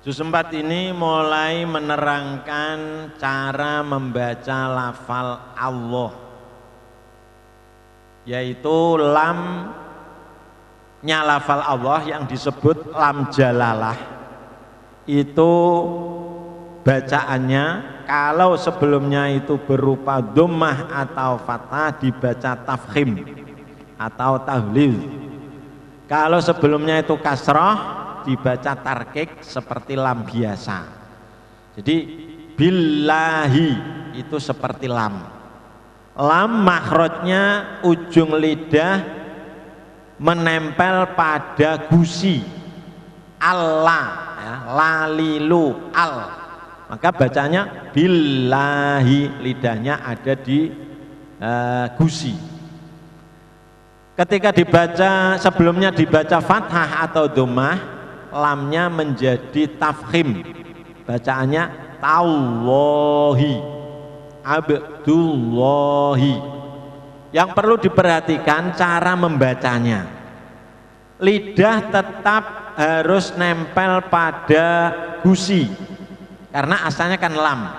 Juz 4 ini mulai menerangkan cara membaca lafal Allah, yaitu lamnya lafal Allah yang disebut lam jalalah. Itu bacaannya kalau sebelumnya itu berupa dhammah atau fathah dibaca tafkhim atau tahlil. Kalau sebelumnya itu kasrah dibaca tarkik seperti lam biasa. Jadi billahi itu seperti lam. Lam makhrajnya ujung lidah menempel pada gusi. Allah ya, lalilu al. Maka bacanya billahi, lidahnya ada di gusi. Ketika dibaca sebelumnya dibaca fathah atau dhammah, lamnya menjadi tafkhim, bacaannya tallahi, abdullahi. Yang perlu diperhatikan cara membacanya, lidah tetap harus nempel pada gusi karena asalnya kan lam.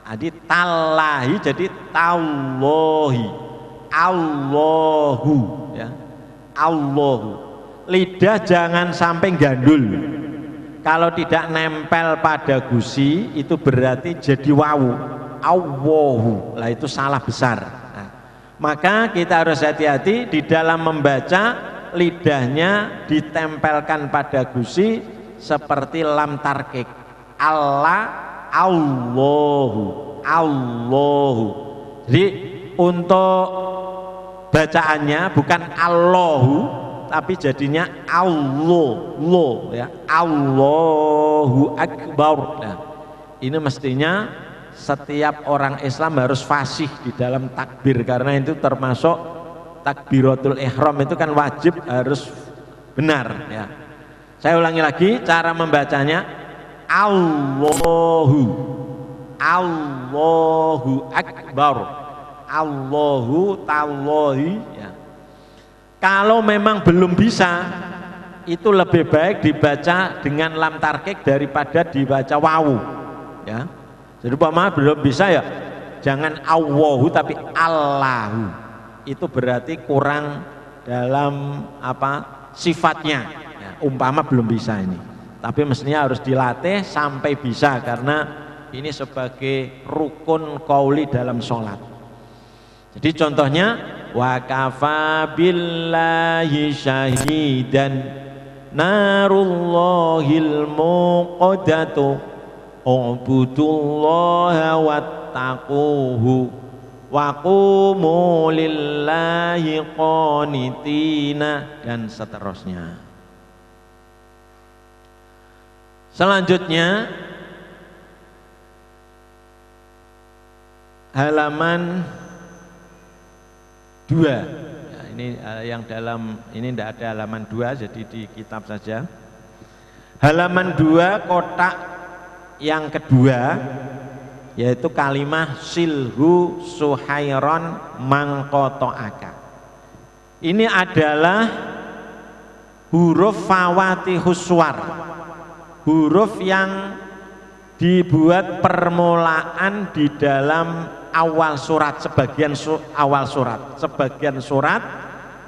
Jadi tallahi jadi tallahi, Allahu ya, Allahu. Lidah jangan sampai gandul. Kalau tidak nempel pada gusi itu berarti jadi wawu, Allahu. Lah itu salah besar. Nah, maka kita harus hati-hati di dalam membaca, lidahnya ditempelkan pada gusi seperti lam tarkik. Allah, Allahu, Allahu. Jadi untuk bacaannya bukan Allahu tapi jadinya Allah ya, Allahu Akbar. Nah, ini mestinya setiap orang Islam harus fasih di dalam takbir karena itu termasuk takbiratul ihram, itu kan wajib harus benar ya. Saya ulangi lagi cara membacanya, Allahu, Allahu Akbar, Allahu tallahi ya. Kalau memang belum bisa, itu lebih baik dibaca dengan lam tarkik daripada dibaca wawu ya. Jadi umpama belum bisa ya jangan Allahu tapi Allahu, itu berarti kurang dalam sifatnya ya. Umpama belum bisa ini, tapi mestinya harus dilatih sampai bisa karena ini sebagai rukun qauli dalam sholat. Jadi contohnya wa kafa billahi syahidan narullahil muqaddatu ubudullaha wattaquhu wa qumu lillahi qanitina, dan seterusnya. Selanjutnya halaman 2 ya, ini yang dalam ini tidak ada halaman 2 jadi di kitab saja. Halaman 2 kotak yang kedua yaitu kalimah silhu suhairon mangkotoaka. Ini adalah huruf fawatihus suwar, huruf yang dibuat permulaan di dalam awal surat, sebagian awal surat, sebagian surat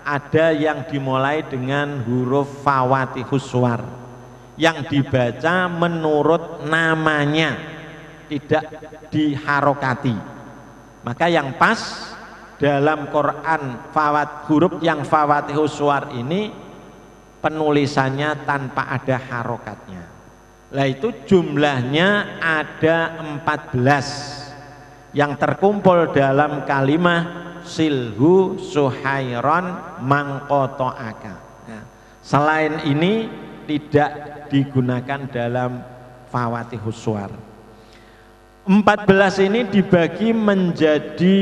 ada yang dimulai dengan huruf fawatihus suwar yang dibaca menurut namanya, tidak diharokati. Maka yang pas dalam Quran huruf yang fawatihus suwar ini penulisannya tanpa ada harokatnya. Lah itu jumlahnya ada 14 yang terkumpul dalam kalimah silhu suhairon mangkotoaka. Nah, selain ini tidak digunakan dalam fawatihus suwar. 14 ini dibagi menjadi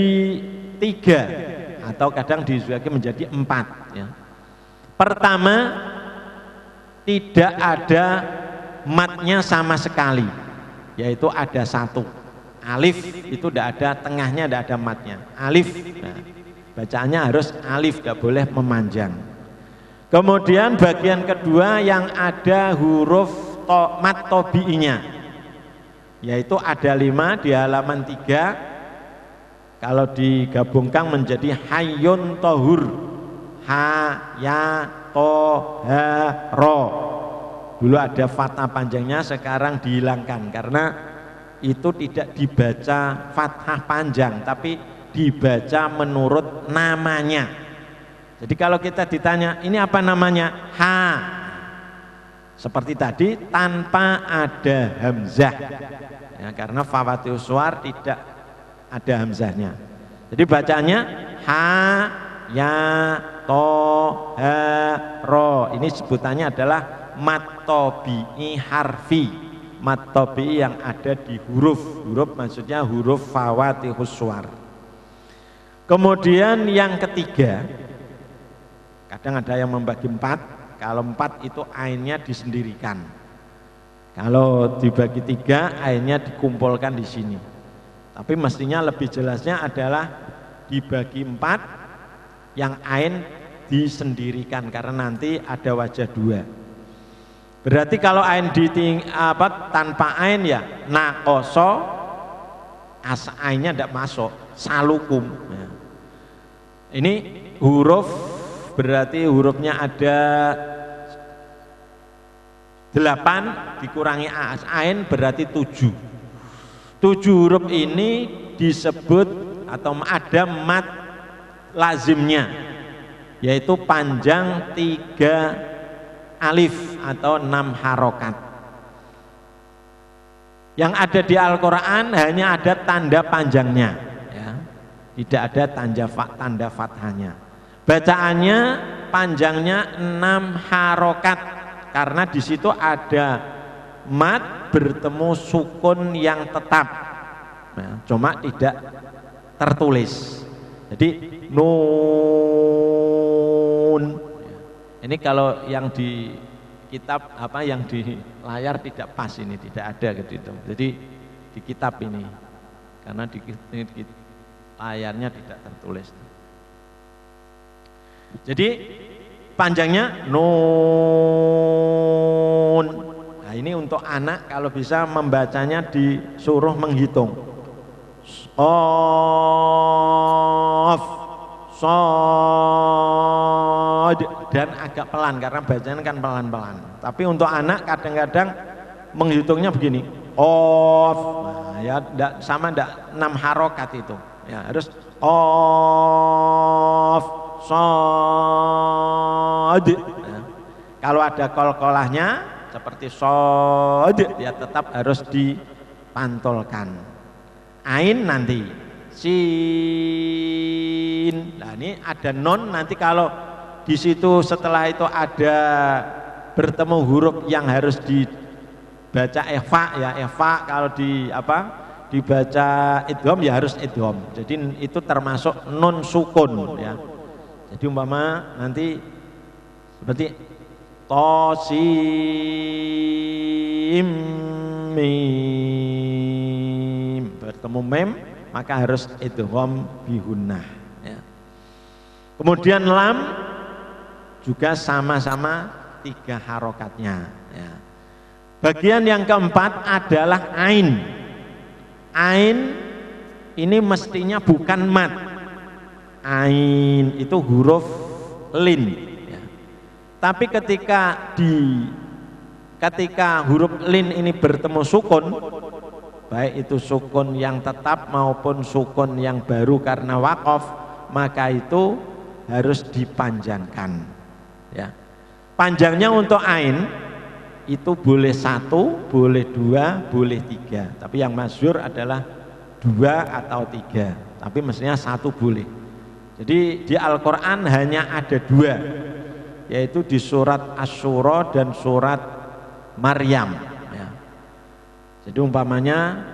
3 atau kadang dibagi menjadi 4 ya. Pertama, tidak ada matnya sama sekali, yaitu ada 1 alif, itu tidak ada tengahnya, tidak ada matnya, alif. Nah, bacaannya harus alif, tidak boleh memanjang. Kemudian bagian kedua yang ada huruf mat tobi'inya, yaitu ada 5 di halaman 3. Kalau digabungkan menjadi hayyun tohur, ha ya to ha ro. Dulu ada fathah panjangnya, sekarang dihilangkan karena itu tidak dibaca fathah panjang tapi dibaca menurut namanya. Jadi kalau kita ditanya ini apa namanya, ha, seperti tadi tanpa ada hamzah ya, karena fawatihus suwar tidak ada hamzahnya. Jadi bacanya ha ya to ha ro. Ini sebutannya adalah mat tobi'i harfi, mat tobi'i yang ada di huruf maksudnya huruf fawatihus suwar. Kemudian yang ketiga, kadang ada yang membagi 4. Kalau 4 itu ainnya disendirikan, kalau dibagi 3 ainnya dikumpulkan di sini. Tapi mestinya lebih jelasnya adalah dibagi 4 yang ain disendirikan karena nanti ada wajah 2. Berarti kalau ain tanpa ain ya nakoso, ainnya tidak masuk, salukum ya. Ini huruf, berarti hurufnya ada 8 dikurangi ain berarti 7. 7 huruf ini disebut atau ada mat lazimnya, yaitu panjang 3 alif atau 6 harokat. Yang ada di Al-Quran hanya ada tanda panjangnya ya. Tidak ada tanda fathahnya. Bacaannya panjangnya 6 harokat karena di situ ada mat bertemu sukun yang tetap, nah, cuma tidak tertulis. Jadi nun. Ini kalau yang di kitab yang di layar tidak pas, ini tidak ada gitu. Jadi di kitab ini karena di layarnya tidak tertulis. Jadi panjangnya nun. Nah, ini untuk anak kalau bisa membacanya disuruh menghitung. Qaf, shad, dan agak pelan karena bacanya kan pelan-pelan. Tapi untuk anak kadang-kadang menghitungnya begini. Qaf. Nah, ya sama 6 harokat itu. Ya, harus qaf, shad. Nah, kalau ada kol-kolahnya seperti shod ya tetap harus dipantulkan. Ain nanti sin. Nah ini ada non, nanti kalau di situ setelah itu ada bertemu huruf yang harus dibaca efa ya, efa kalau dibaca idgham ya harus idgham. Jadi itu termasuk non sukun ya. Jadi umpama nanti seperti tosim mim bertemu mem maka harus idgham bihunnah ya. Kemudian lam juga sama-sama 3 harokatnya ya. Bagian yang keempat adalah ain. Ain ini mestinya bukan mat. Ain itu huruf lin. Tapi ketika huruf lin ini bertemu sukun, baik itu sukun yang tetap maupun sukun yang baru karena waqaf, maka itu harus dipanjangkan ya. Panjangnya untuk ain itu boleh 1, boleh 2, boleh 3. Tapi yang masyhur adalah 2 atau 3. Tapi mestinya 1 boleh. Jadi di Al-Quran hanya ada 2. Yaitu di surat Asy-Syura dan surat Maryam ya. Jadi umpamanya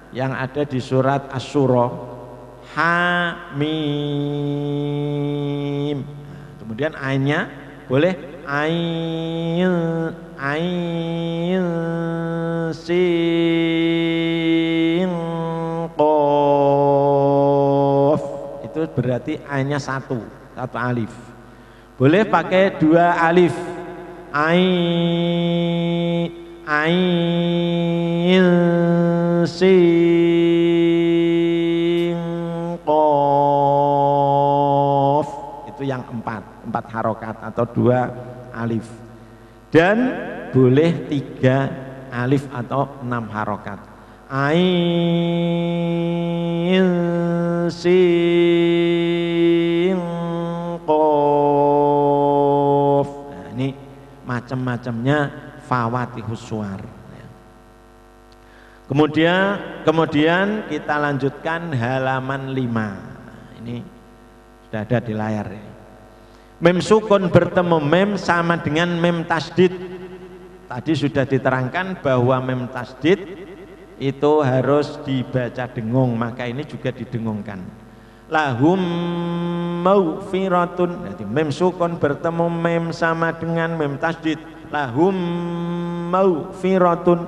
yang ada di surat Asy-Syura Hamim, nah, kemudian ainnya boleh ain sin qaf, itu berarti ainnya 1 alif. Boleh pakai 2 alif, ain sin qaf. Itu yang empat harokat atau 2 alif. Dan boleh 3 alif atau 6 harokat. Ain sin qaf. Nah, ini macam-macamnya fawatihus suwar. Kemudian kita lanjutkan halaman 5. Ini sudah ada di layar ya. Mem sukun bertemu mem sama dengan mem tasdid. Tadi sudah diterangkan bahwa mem tasdid itu harus dibaca dengung, maka ini juga didengungkan. Lahum maghfiratun. Jadi mem sukun bertemu mem sama dengan mem tasdid. Lahum maghfiratun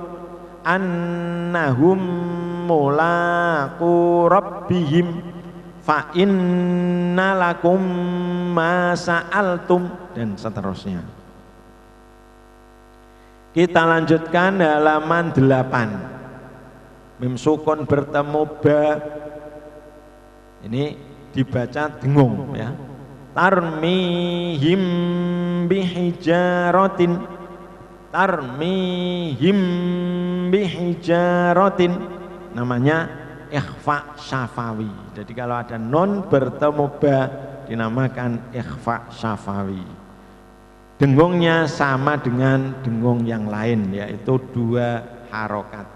annahum mulaqu rabbihim fa inna lakum ma sa'altum dan seterusnya. Kita lanjutkan halaman 8. Mim sukun bertemu ba, ini dibaca dengung ya. Tarmihim bihijaratin, tarmihim bihijaratin, namanya ikhfa syafawi. Jadi kalau ada non bertemu ba dinamakan ikhfa syafawi. Dengungnya sama dengan dengung yang lain, yaitu 2 harokat.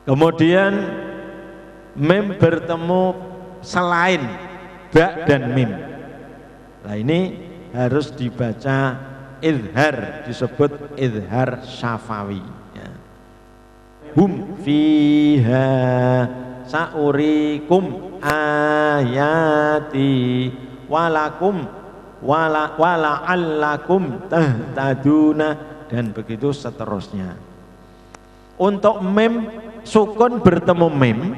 Kemudian mim bertemu selain ba dan mim. Nah ini harus dibaca idhar, disebut idhar syafawi ya. Hum fiha saurikum ayati walakum wala'allakum tahtaduna dan begitu seterusnya. Untuk mim sukun bertemu mim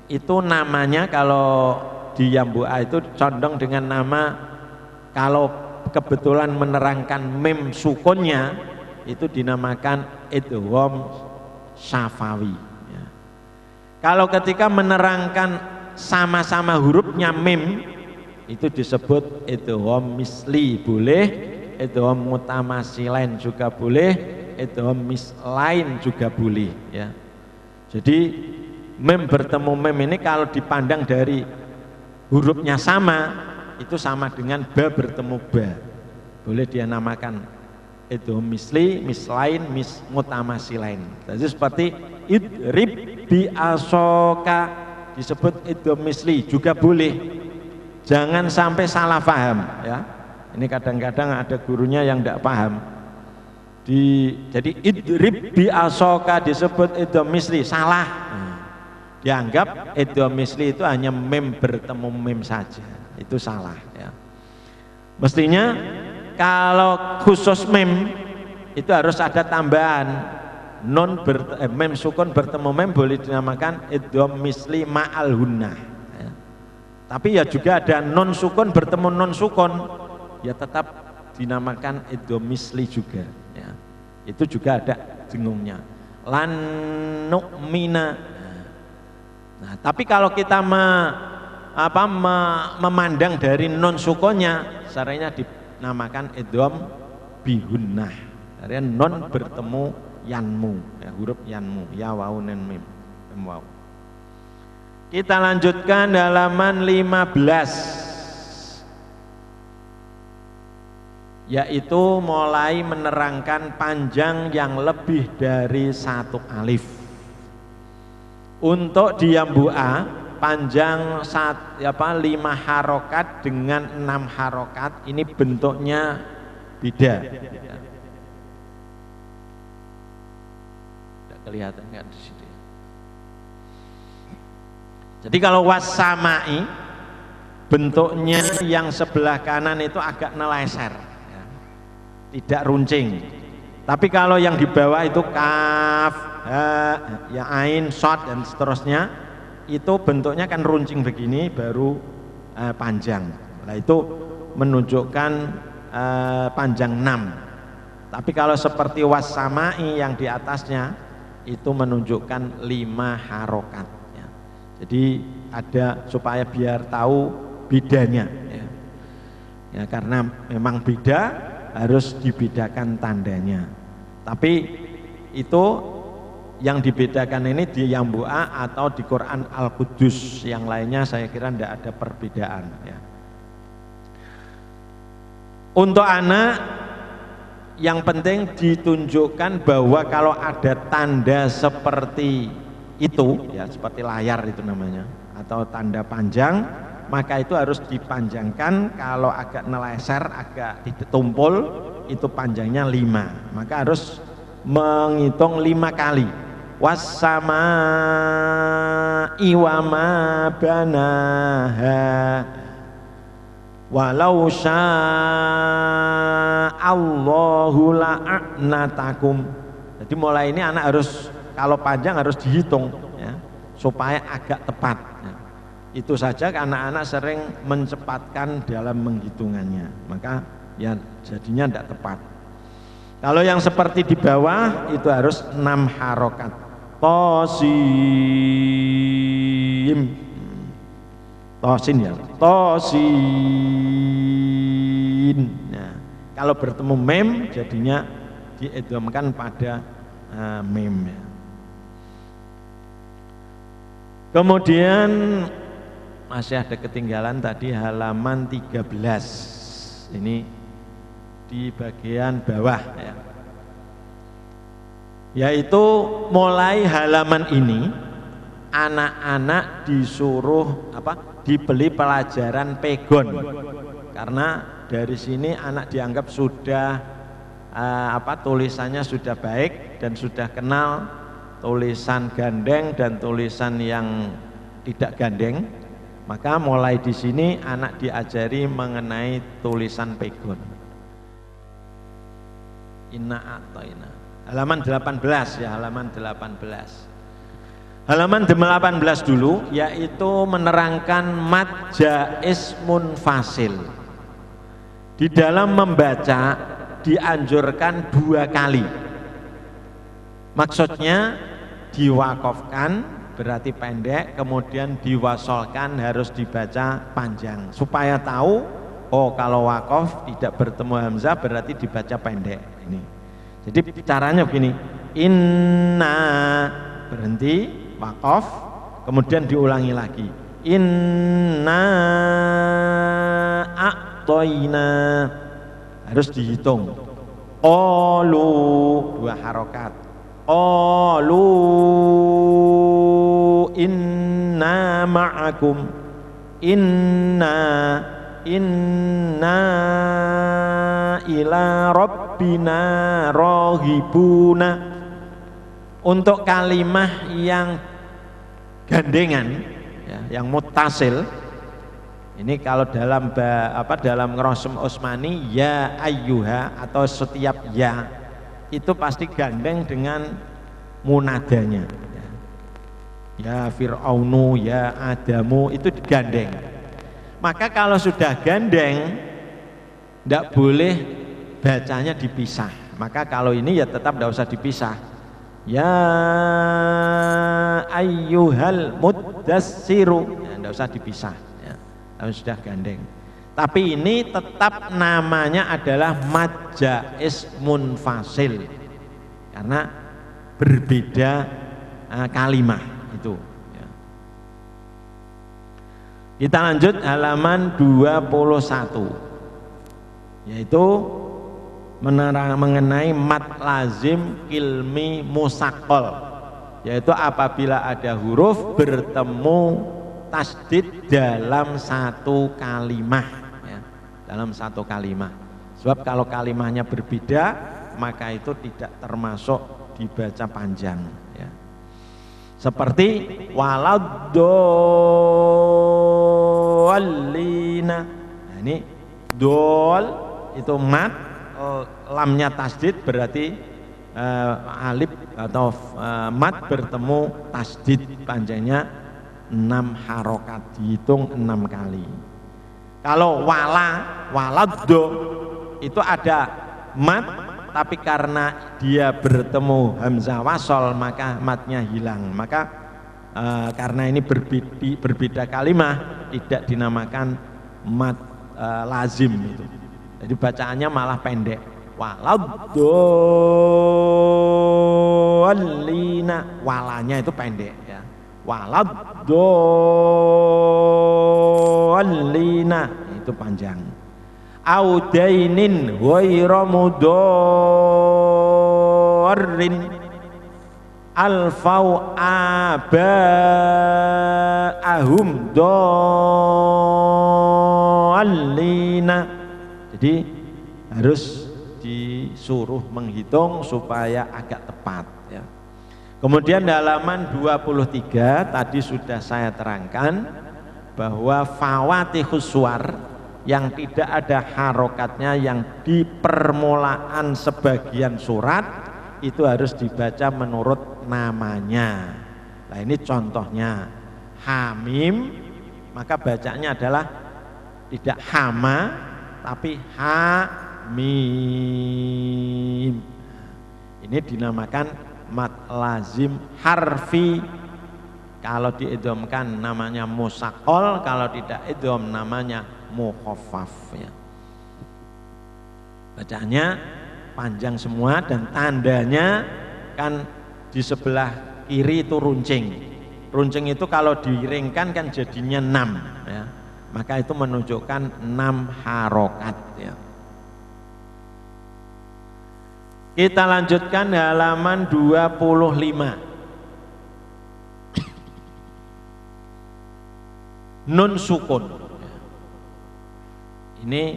itu namanya kalau di Yambua itu condong dengan nama, kalau kebetulan menerangkan mim sukunnya itu dinamakan idgham syafawi ya. Kalau ketika menerangkan sama-sama hurufnya mim itu disebut idgham misli boleh, idgham mutamasilain juga boleh, idgham mislain juga boleh ya. Jadi mim bertemu mim ini kalau dipandang dari hurufnya sama, itu sama dengan ba bertemu ba. Boleh dia namakan idgham misli, mislain, mutamasilain. Jadi seperti idrib bi asoka disebut idgham misli juga boleh. Jangan sampai salah paham ya. Ini kadang-kadang ada gurunya yang tidak paham. Jadi idrib bi asoka disebut idgham misli, salah. Dianggap idgham misli itu hanya mim bertemu mim saja, itu salah ya. Mestinya kalau khusus mim itu harus ada tambahan mim sukun bertemu mim boleh dinamakan idgham misli ma'al hunnah ya. Tapi ya juga ada non sukun bertemu non sukun ya tetap dinamakan idgham misli juga ya. Itu juga ada dengungnya lan nu'mina. Nah, tapi kalau kita memandang dari non sukonnya, caranya dinamakan idgham bihunnah. Artinya non bertemu yanmu, ya, huruf yanmu, ya wau nen mim, waw. Kita lanjutkan halaman 15, yaitu mulai menerangkan panjang yang lebih dari 1 alif. Untuk di Yambua panjang 5 harokat dengan 6 harokat ini bentuknya beda. Tidak kelihatan kan di sini. Jadi kalau wasamai bentuknya yang sebelah kanan itu agak neleser, ya. Tidak runcing. Tapi kalau yang di bawah itu kaf, ya ain, shot dan seterusnya itu bentuknya kan runcing begini baru panjang. Nah itu menunjukkan panjang 6. Tapi kalau seperti was-samai yang di atasnya itu menunjukkan 5 harokat ya. Jadi ada supaya biar tahu bedanya ya. Ya karena memang beda harus dibedakan tandanya. Tapi itu yang dibedakan ini di Yambu'a atau di Quran Al-Qudus, yang lainnya saya kira tidak ada perbedaan ya. Untuk anak yang penting ditunjukkan bahwa kalau ada tanda seperti itu ya, seperti layar itu namanya, atau tanda panjang, maka itu harus dipanjangkan. Kalau agak neleser, agak tidak tumpul, itu panjangnya 5, maka harus menghitung 5 kali. Was-samaa'i wa ma banaha walau sya'allahu la'anatakum. Jadi mulai ini anak harus, kalau panjang harus dihitung ya, supaya agak tepat ya. Itu saja anak-anak sering mencepatkan dalam menghitungannya, maka ya jadinya tidak tepat. Kalau yang seperti di bawah itu harus 6 harokat. Tosin ya, tosin. Nah, kalau bertemu mem jadinya diidghamkan pada mem ya. Kemudian masih ada ketinggalan tadi halaman 13. Ini di bagian bawah ya. Yaitu mulai halaman ini anak-anak disuruh dibeli pelajaran pegon, karena dari sini anak dianggap sudah tulisannya sudah baik dan sudah kenal tulisan gandeng dan tulisan yang tidak gandeng, maka mulai di sini anak diajari mengenai tulisan pegon. Inna a'tayna. Halaman 18 ya, halaman 18. Halaman 18 dulu, yaitu menerangkan mad jaiz munfasil. Di dalam membaca dianjurkan 2 kali. Maksudnya diwakofkan berarti pendek, kemudian diwasolkan harus dibaca panjang, supaya tahu oh kalau wakof tidak bertemu hamzah berarti dibaca pendek. Ini jadi caranya begini, inna berhenti wakof, kemudian diulangi lagi, inna a'toina, harus dihitung. Qalu 2 harokat, qalu inna ma'akum, inna ila rabbina rohibuna. Untuk kalimah yang gandengan ya, yang muttasil ini kalau dalam dalam Ngrosum Usmani ya ayyuha atau setiap ya itu pasti gandeng dengan munadanya ya Fir'aunu, ya Adamu, itu digandeng. Maka kalau sudah gandeng tidak boleh bacanya dipisah, maka kalau ini ya tetap tidak usah dipisah. Ya ayyuhal muddassiru, ya, tidak usah dipisah ya, kalau sudah gandeng. Tapi ini tetap namanya adalah mad jaiz munfasil karena berbeda kalimah itu ya. Kita lanjut halaman 21, yaitu mengenai mad lazim kilmi musaqqal, yaitu apabila ada huruf bertemu tasdid dalam satu kalimah ya, dalam satu kalimah. Sebab kalau kalimahnya berbeda maka itu tidak termasuk dibaca panjang ya. Seperti waladdallina. Nah, ini dol itu mad, lamnya tasdid berarti alif atau mad bertemu tasdid, panjangnya 6 harokat, dihitung 6 kali. Kalau waladdo itu ada mad tapi karena dia bertemu hamzah wasol maka matnya hilang. Maka karena ini berbeda kalimah tidak dinamakan mat lazim itu. Jadi bacaannya malah pendek. Waladdallina, walanya itu pendek ya. Waladdallina itu panjang. Audainin ghairu mudarrin alfau abaahum dallina. Jadi harus disuruh menghitung supaya agak tepat ya. Kemudian halaman 23 tadi sudah saya terangkan bahwa fawatihus suwar yang tidak ada harokatnya yang di permulaan sebagian surat itu harus dibaca menurut namanya. Nah ini contohnya hamim, maka bacanya adalah tidak hama tapi hamim. Ini dinamakan mad lazim harfi. Kalau diidghamkan namanya musaqqal, kalau tidak idgham namanya mukhaffaf ya. Bacaannya panjang semua dan tandanya kan di sebelah kiri itu runcing. Runcing itu kalau diringkan kan jadinya 6 ya. Maka itu menunjukkan 6 harokat ya. Kita lanjutkan halaman 25. Nun sukun. Ini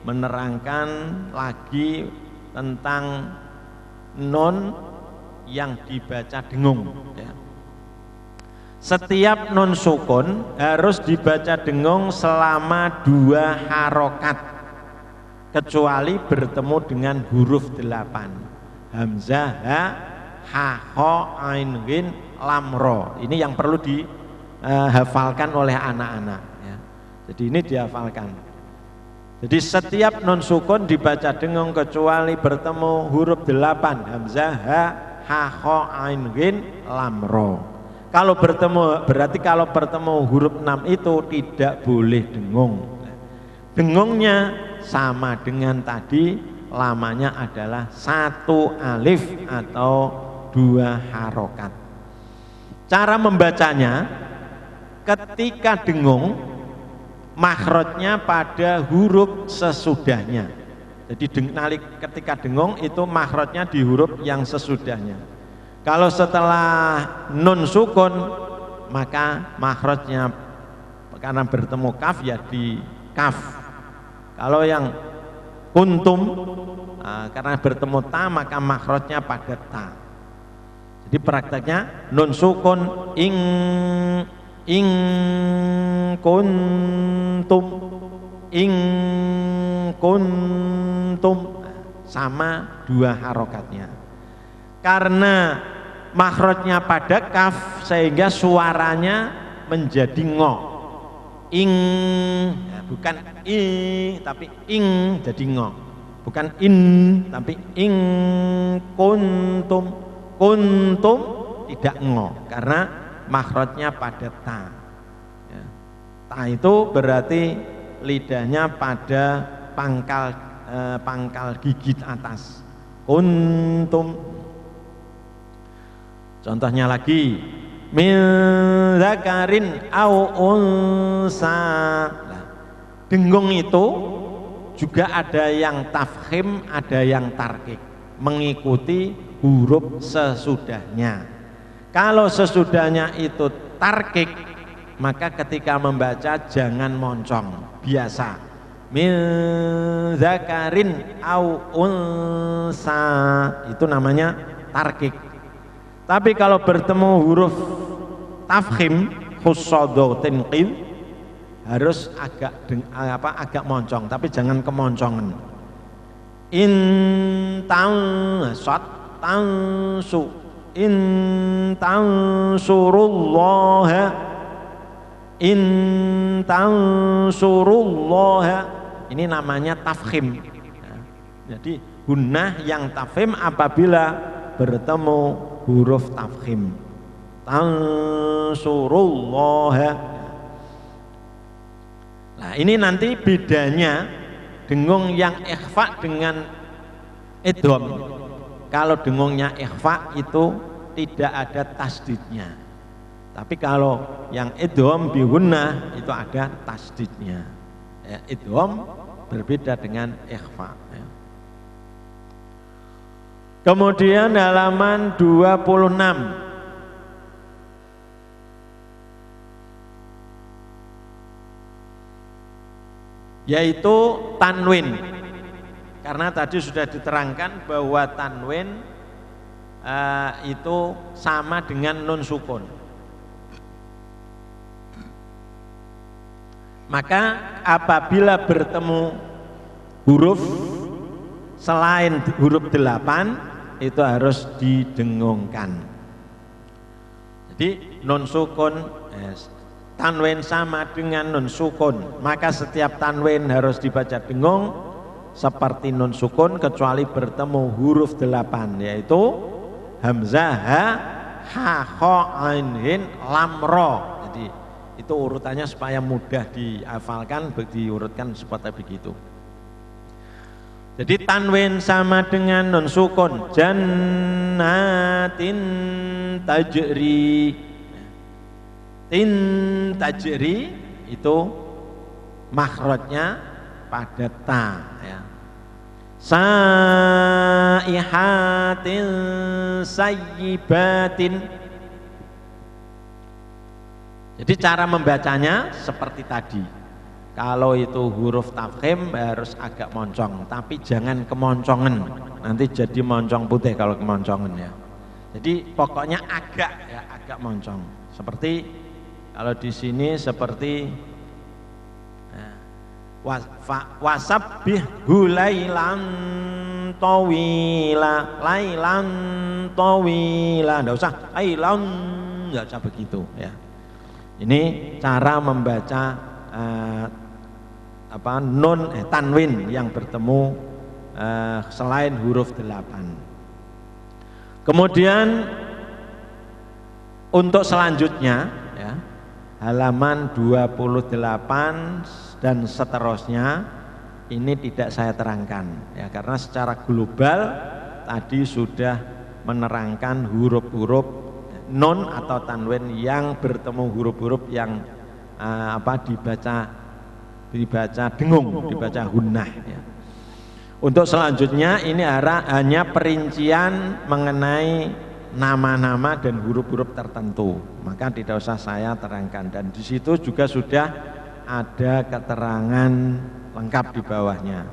menerangkan lagi tentang nun yang dibaca dengung ya. Setiap nun sukun harus dibaca dengung selama 2 harokat kecuali bertemu dengan huruf 8 hamzah, ha, kha, ain, ghin, lam, ro. Ini yang perlu dihafalkan oleh anak-anak ya. Jadi ini dihafalkan. Jadi setiap nun sukun dibaca dengung kecuali bertemu huruf 8 hamzah, ha, kha, ain, ghin, lam, ro. Kalau bertemu, berarti kalau bertemu huruf 6 itu tidak boleh dengung. Dengungnya sama dengan tadi, lamanya adalah 1 alif atau 2 harokat. Cara membacanya, ketika dengung makhrajnya pada huruf sesudahnya. Jadi ketika dengung itu makhrajnya di huruf yang sesudahnya. Kalau setelah nun sukun maka makhrajnya karena bertemu kaf ya di kaf. Kalau yang kuntum karena bertemu ta maka makhrajnya pada ta. Jadi prakteknya nun sukun ing kuntum sama 2 harokatnya. Karena makhrajnya pada kaf sehingga suaranya menjadi ngo. Ing ya, bukan i tapi ing jadi ngo. Bukan in tapi ing kuntum tidak ngo karena makhrajnya pada ta ya. Ta itu berarti lidahnya pada pangkal gigit atas. Kuntum. Contohnya lagi min zakarin au unsa. Nah, dengung itu juga ada yang tafkhim, ada yang tarkik, mengikuti huruf sesudahnya. Kalau sesudahnya itu tarkik, maka ketika membaca jangan moncong, biasa. Min zakarin au unsa itu namanya tarkik. Tapi kalau bertemu huruf tafkhim khussadatin qid harus agak moncong, tapi jangan kemoncongan. In tansu in tansurullaha ini namanya tafkhim. Jadi gunnah yang tafkhim apabila bertemu huruf tafkhim. Tansurullah. Nah, ini nanti bedanya dengung yang ikhfa dengan idgham. Kalau dengungnya ikhfa itu tidak ada tasdidnya. Tapi kalau yang idgham bi gunnah itu ada tasdidnya. Ya, idgham berbeda dengan ikhfa. Ya. Kemudian halaman 26. Yaitu tanwin. Karena tadi sudah diterangkan bahwa tanwin itu sama dengan nun sukun. Maka apabila bertemu huruf selain huruf 8 itu harus didengungkan. Jadi nun sukun, tanwin sama dengan nun sukun, maka setiap tanwin harus dibaca dengung seperti nun sukun kecuali bertemu huruf 8 yaitu hamzah, ha, kha, ain, hin, lam, ro. Jadi itu urutannya supaya mudah dihafalkan, diurutkan seperti begitu. Jadi tanwin sama dengan nun sukun, jannatin tajri. Tin tajri itu makhrajnya pada ta, ya. Saihatin sayyibatin. Jadi cara membacanya seperti tadi. Kalau itu huruf tafkhim harus agak moncong, tapi jangan kemoncongan. Nanti jadi moncong putih kalau kemoncongan, ya. Jadi pokoknya agak moncong. Seperti kalau di sini seperti wasabbih hulailan tawila, lailan tawila, enggak usah lailan, enggak usah begitu, ya. Ini cara membaca tanwin yang bertemu selain huruf 8. Kemudian untuk selanjutnya, ya, halaman 28 dan seterusnya ini tidak saya terangkan, ya, karena secara global tadi sudah menerangkan huruf-huruf nun atau tanwin yang bertemu huruf-huruf yang dibaca dengung, dibaca gunnah, ya. Untuk selanjutnya ini hanya perincian mengenai nama-nama dan huruf-huruf tertentu, maka tidak usah saya terangkan, dan di situ juga sudah ada keterangan lengkap di bawahnya.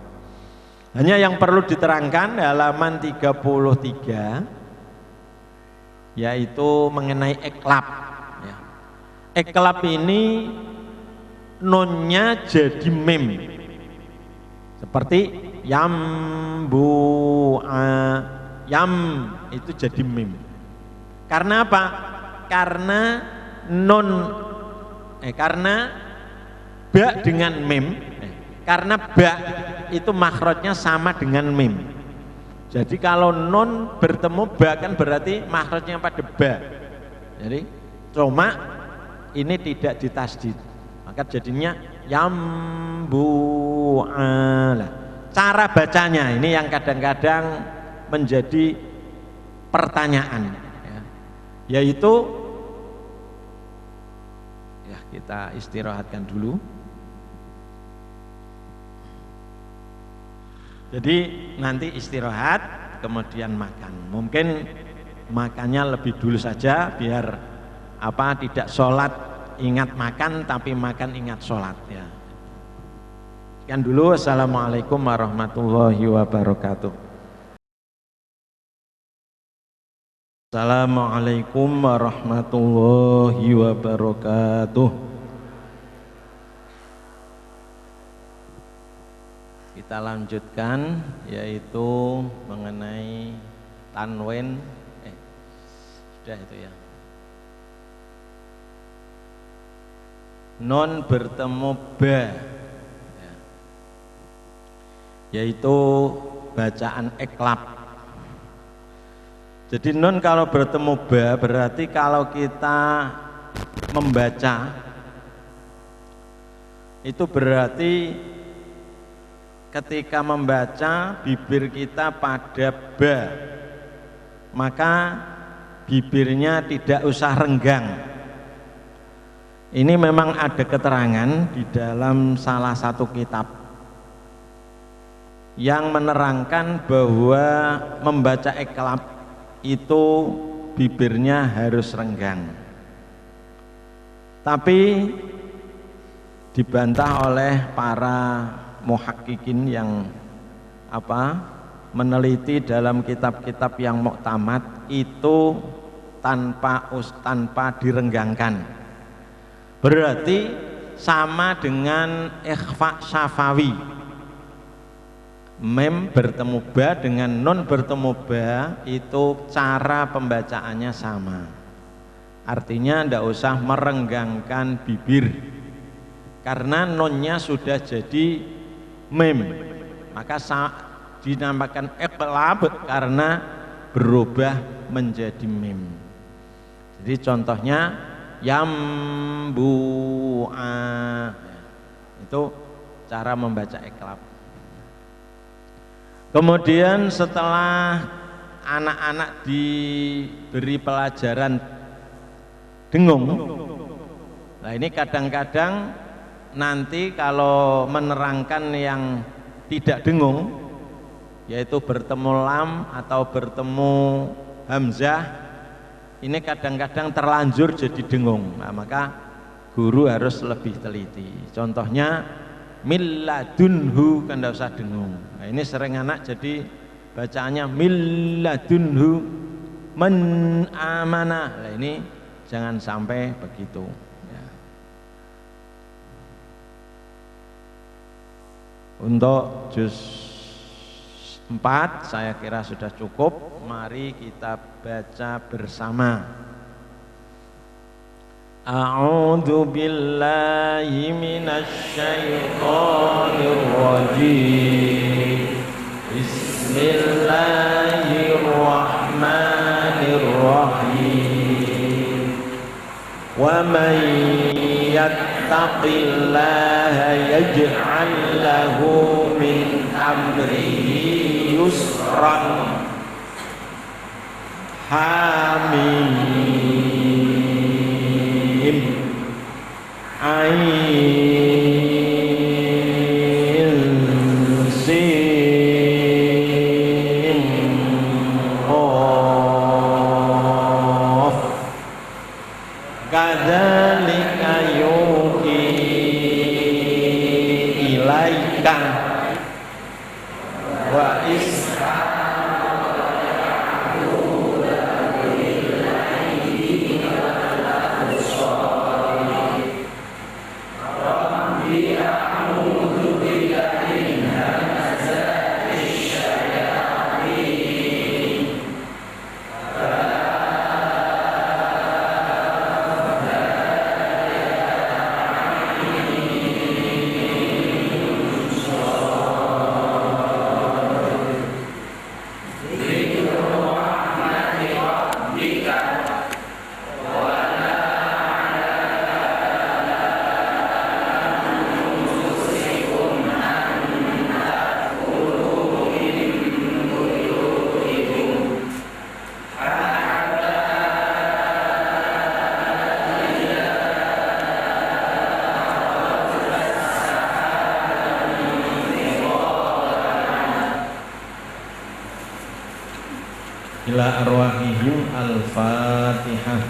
Hanya yang perlu diterangkan halaman 33 yaitu mengenai iklab, ya. Iklab ini nunnya jadi mim seperti yam itu jadi mim. Karena apa? Karena karena ba dengan mim, karena ba itu makhrajnya sama dengan mim. Jadi kalau nun bertemu ba kan berarti makhrajnya pada ba. Jadi cuma ini tidak ditasdid, maka jadinya yambu'ala. Cara bacanya ini yang kadang-kadang menjadi pertanyaan, ya. Yaitu, ya, kita istirahatkan dulu. Jadi nanti istirahat kemudian makan. Mungkin makannya lebih dulu saja biar tidak sholat ingat makan tapi makan ingat sholat, ya. Sekian dulu. Assalamualaikum warahmatullahi wabarakatuh. Assalamualaikum warahmatullahi wabarakatuh. Kita lanjutkan yaitu mengenai tanwin. Sudah itu, ya. Nun bertemu ba, ya. Yaitu bacaan iklab. Jadi nun kalau bertemu ba berarti kalau kita membaca itu berarti ketika membaca bibir kita pada ba, maka bibirnya tidak usah renggang. Ini memang ada keterangan di dalam salah satu kitab yang menerangkan bahwa membaca iklab itu bibirnya harus renggang. Tapi dibantah oleh para muhakkikin yang meneliti dalam kitab-kitab yang muktamad itu tanpa direnggangkan. Berarti sama dengan ikhfa syafawi. Mem bertemu ba dengan nun bertemu ba itu cara pembacaannya sama. Artinya tidak usah merenggangkan bibir karena nunnya sudah jadi mem, maka dinamakan iqlab karena berubah menjadi mem. Jadi contohnya yambu'a, itu cara membaca iqlab. Kemudian setelah anak-anak diberi pelajaran dengung, nah ini kadang-kadang nanti kalau menerangkan yang tidak dengung, yaitu bertemu lam atau bertemu hamzah, ini kadang-kadang terlanjur jadi dengung. Nah, maka guru harus lebih teliti. Contohnya milladunhu kan tidak usah dengung. Nah, ini sering anak jadi bacaannya milladunhu man amana. Nah, ini jangan sampai begitu ya. Untuk juz 4 saya kira sudah cukup. Mari kita baca bersama. A'udzu billahi minasy syaithanir rajim. Bismillahirrahmanirrahim. Wa man yattaqillaha yaj'al lahu min amrihi yusran. Hamim Ain Sin Qaf. Kadzalika yuhi ilaika wa ila arwahihim al-Fatihah.